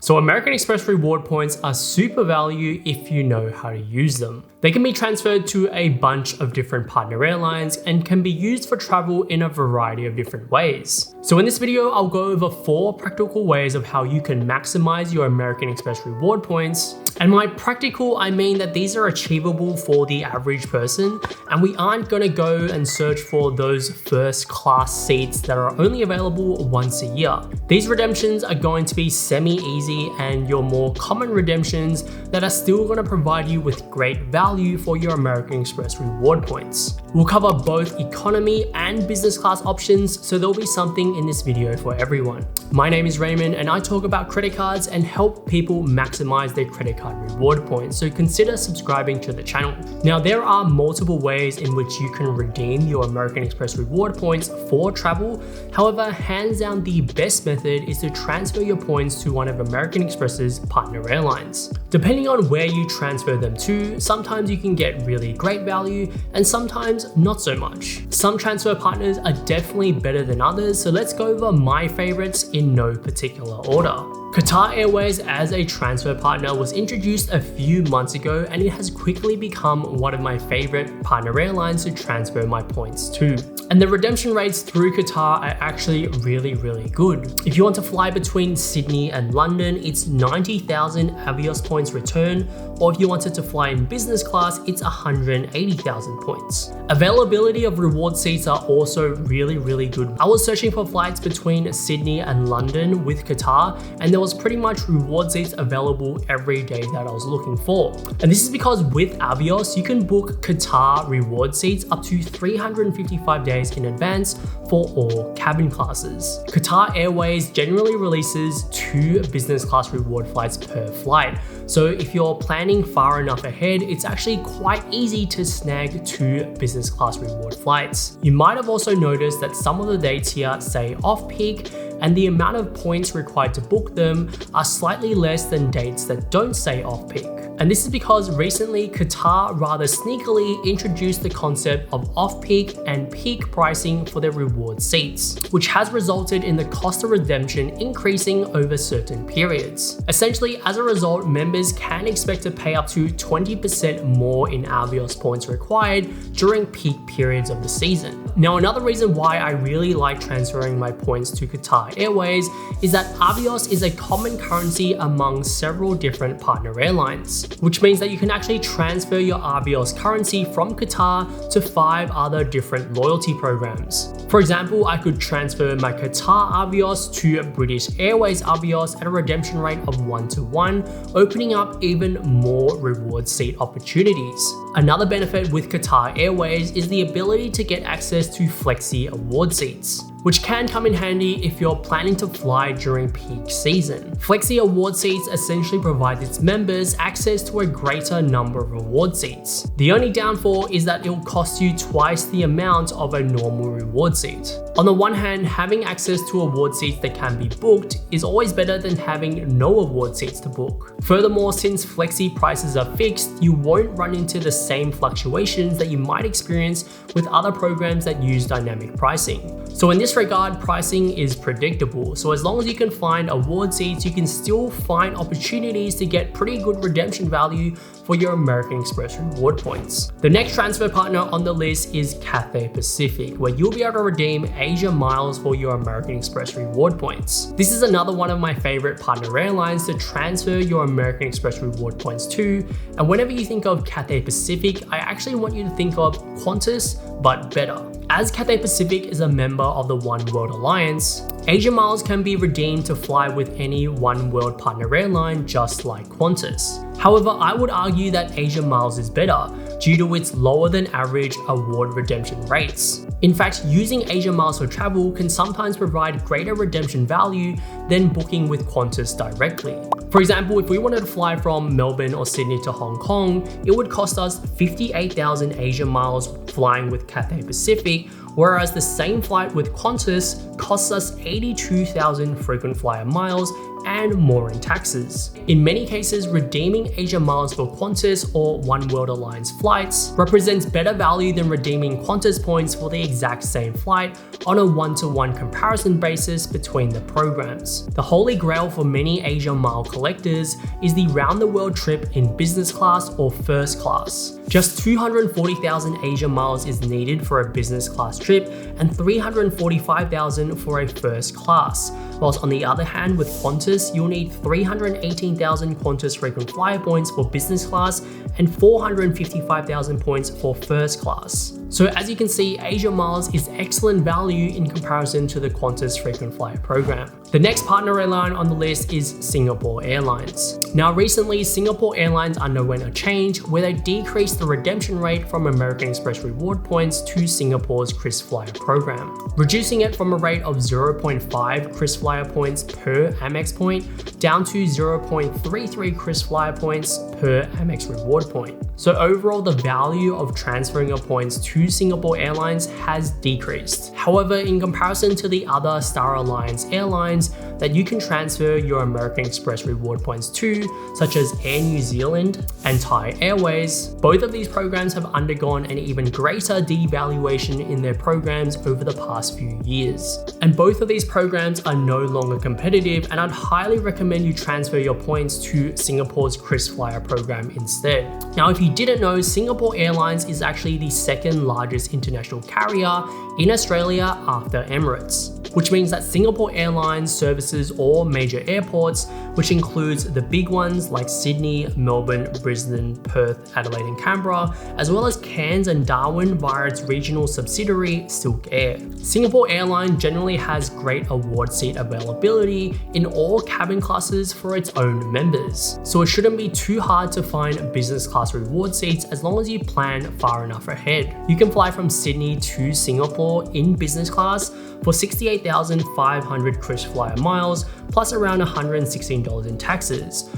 So American Express reward points are super value if you know how to use them. They can be transferred to a bunch of different partner airlines and can be used for travel in a variety of different ways. So in this video, I'll go over 4 practical ways of how you can maximize your American Express reward points. And by practical, I mean that these are achievable for the average person, and we aren't gonna go and search for those first class seats that are only available once a year. These redemptions are going to be semi-easy, and your more common redemptions that are still gonna provide you with great value for your American Express reward points. We'll cover both economy and business class options, so there'll be something in this video for everyone. My name is Raymond, and I talk about credit cards and help people maximize their credit card reward points, so consider subscribing to the channel. Now, there are multiple ways in which you can redeem your American Express reward points for travel. However, hands down the best method is to transfer your points to one of American Express's partner airlines. Depending on where you transfer them to, sometimes you can get really great value and sometimes not so much. Some transfer partners are definitely better than others, so let's go over my favorites in no particular order. Qatar Airways as a transfer partner was introduced a few months ago, and it has quickly become one of my favorite partner airlines to transfer my points to. And the redemption rates through Qatar are actually really good. If you want to fly between Sydney and London, it's 90,000 Avios points return, or if you wanted to fly in business class, it's 180,000 points. Availability of reward seats are also really good. I was searching for flights between Sydney and London with Qatar, and there was pretty much reward seats available every day that I was looking for. And this is because with Avios, you can book Qatar reward seats up to 355 days in advance for all cabin classes. Qatar Airways generally releases 2 business class reward flights per flight. So if you're planning far enough ahead, it's actually quite easy to snag 2 business class reward flights. You might have also noticed that some of the dates here say off-peak, and the amount of points required to book them are slightly less than dates that don't say off-peak. And this is because recently Qatar rather sneakily introduced the concept of off-peak and peak pricing for their reward seats, which has resulted in the cost of redemption increasing over certain periods. Essentially, as a result, members can expect to pay up to 20% more in Avios points required during peak periods of the season. Now, another reason why I really like transferring my points to Qatar Airways is that Avios is a common currency among several different partner airlines, which means that you can actually transfer your Avios currency from Qatar to 5 other different loyalty programs. For example, I could transfer my Qatar Avios to British Airways Avios at a redemption rate of 1-to-1, opening up even more reward seat opportunities. Another benefit with Qatar Airways is the ability to get access to Flexi award seats, which can come in handy if you're planning to fly during peak season. Flexi award seats essentially provides its members access to a greater number of reward seats. The only downfall is that it'll cost you twice the amount of a normal reward seat. On the one hand, having access to award seats that can be booked is always better than having no award seats to book. Furthermore, since Flexi prices are fixed, you won't run into the same fluctuations that you might experience with other programs that use dynamic pricing. So in this regard, pricing is predictable. So as long as you can find award seats, you can still find opportunities to get pretty good redemption value for your American Express reward points. The next transfer partner on the list is Cathay Pacific, where you'll be able to redeem Asia miles for your American Express reward points. This is another one of my favorite partner airlines to transfer your American Express reward points to. And whenever you think of Cathay Pacific, I actually want you to think of Qantas, but better. As Cathay Pacific is a member of the One World Alliance, Asia miles can be redeemed to fly with any One World partner airline, just like Qantas. However, I would argue that Asia miles is better due to its lower than average award redemption rates. In fact, using Asia miles for travel can sometimes provide greater redemption value than booking with Qantas directly. For example, if we wanted to fly from Melbourne or Sydney to Hong Kong, it would cost us 58,000 Asia miles flying with Cathay Pacific, whereas the same flight with Qantas costs us 82,000 frequent flyer miles and more in taxes. In many cases, redeeming Asia Miles for Qantas or One World Alliance flights represents better value than redeeming Qantas points for the exact same flight on a one-to-one comparison basis between the programs. The holy grail for many Asia Mile collectors is the round-the-world trip in business class or first class. Just 240,000 Asia Miles is needed for a business class trip and 345,000 for a first class. Whilst on the other hand, with Qantas, you'll need 318,000 Qantas frequent flyer points for business class and 455,000 points for first class. So as you can see, Asia Miles is excellent value in comparison to the Qantas frequent flyer program. The next partner airline on the list is Singapore Airlines. Now recently, Singapore Airlines underwent a change where they decreased the redemption rate from American Express reward points to Singapore's KrisFlyer program, reducing it from a rate of 0.5 KrisFlyer points per AMEX point down to 0.33 KrisFlyer points per AMEX reward point. So overall, the value of transferring your points to Singapore Airlines has decreased. However, in comparison to the other Star Alliance airlines that you can transfer your American Express reward points to, such as Air New Zealand and Thai Airways, both of these programs have undergone an even greater devaluation in their programs over the past few years. And both of these programs are no longer competitive, and I'd highly recommend you transfer your points to Singapore's KrisFlyer program instead. Now, if you didn't know, Singapore Airlines is actually the second largest international carrier in Australia after Emirates, which means that Singapore Airlines services all major airports, which includes the big ones like Sydney, Melbourne, Brisbane, Perth, Adelaide and Canberra, as well as Cairns and Darwin via its regional subsidiary Silk Air. Singapore Airlines generally has great award seat availability in all cabin classes for its own members, so it shouldn't be too hard to find business class reward seats as long as you plan far enough ahead. You can fly from Sydney to Singapore in business class for 68,500 KrisFlyer miles plus around $116 in taxes,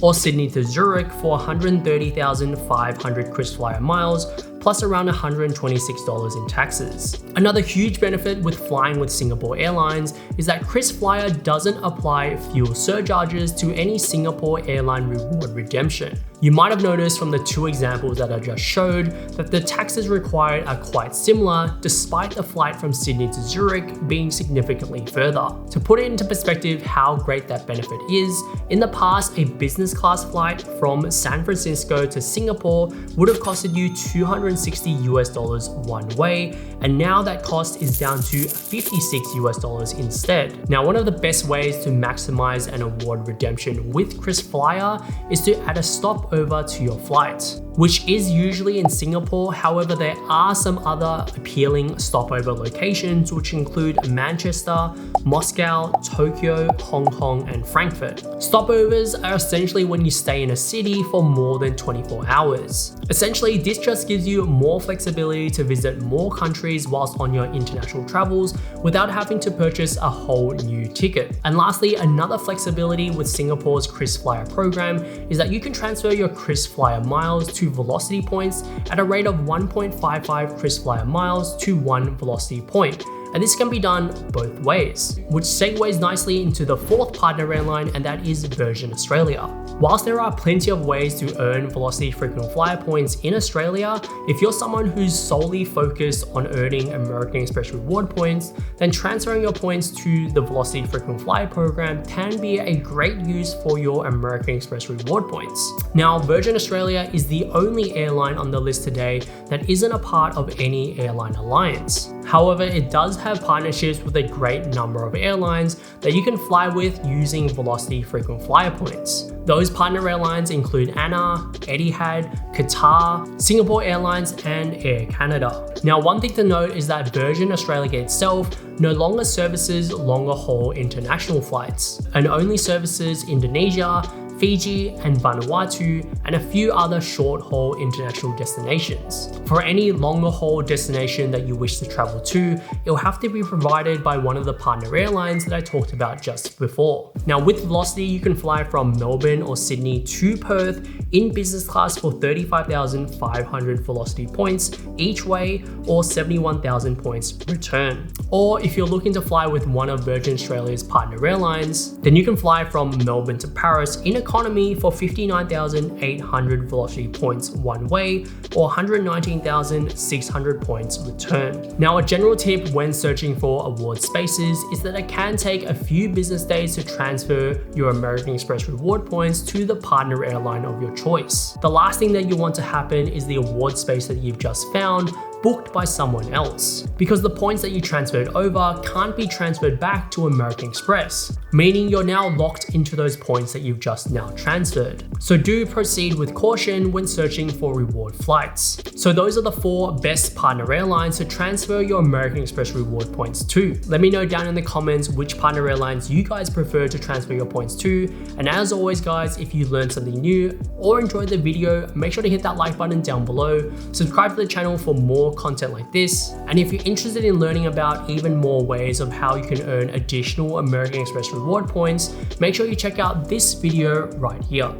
or Sydney to Zurich for 130,500 KrisFlyer miles plus around $126 in taxes. Another huge benefit with flying with Singapore Airlines is that KrisFlyer doesn't apply fuel surcharges to any Singapore airline reward redemption. You might have noticed from the two examples that I just showed that the taxes required are quite similar despite the flight from Sydney to Zurich being significantly further. To put it into perspective how great that benefit is, in the past a business class flight from San Francisco to Singapore would have costed you $260 one way, and now that cost is down to $56 instead. Now, one of the best ways to maximize an award redemption with KrisFlyer is to add a stopover to your flight, which is usually in Singapore. However, there are some other appealing stopover locations, which include Manchester, Moscow, Tokyo, Hong Kong, and Frankfurt. Stopovers are essentially when you stay in a city for more than 24 hours. Essentially, this just gives you more flexibility to visit more countries whilst on your international travels without having to purchase a whole new ticket. And lastly, another flexibility with Singapore's KrisFlyer program is that you can transfer your KrisFlyer miles to Velocity points at a rate of 1.55 KrisFlyer miles to 1 Velocity point. And this can be done both ways, which segues nicely into the fourth partner airline, and that is Virgin Australia. Whilst there are plenty of ways to earn Velocity frequent flyer points in Australia, if you're someone who's solely focused on earning American Express reward points, then transferring your points to the Velocity frequent flyer program can be a great use for your American Express reward points. Now, Virgin Australia is the only airline on the list today that isn't a part of any airline alliance. However, it does have partnerships with a great number of airlines that you can fly with using Velocity frequent flyer points. Those partner airlines include ANA, Etihad, Qatar, Singapore Airlines, and Air Canada. Now, one thing to note is that Virgin Australia itself no longer services longer haul international flights and only services Indonesia, Fiji and Vanuatu, and a few other short-haul international destinations. For any longer-haul destination that you wish to travel to, it'll have to be provided by one of the partner airlines that I talked about just before. Now with Velocity, you can fly from Melbourne or Sydney to Perth in business class for 35,500 Velocity points each way, or 71,000 points return. Or if you're looking to fly with one of Virgin Australia's partner airlines, then you can fly from Melbourne to Paris in economy for 59,800 Velocity points one way, or 119,600 points return. Now a general tip when searching for award spaces is that it can take a few business days to transfer your American Express reward points to the partner airline of your choice. The last thing that you want to happen is the award space that you've just found booked by someone else, because the points that you transferred over can't be transferred back to American Express, meaning you're now locked into those points that you've just now transferred. So do proceed with caution when searching for reward flights. So those are the 4 best partner airlines to transfer your American Express reward points to. Let me know down in the comments which partner airlines you guys prefer to transfer your points to. And as always guys, if you learned something new or enjoyed the video, make sure to hit that like button down below, subscribe to the channel for more content like this, and if you're interested in learning about even more ways of how you can earn additional American Express reward points, make sure you check out this video right here.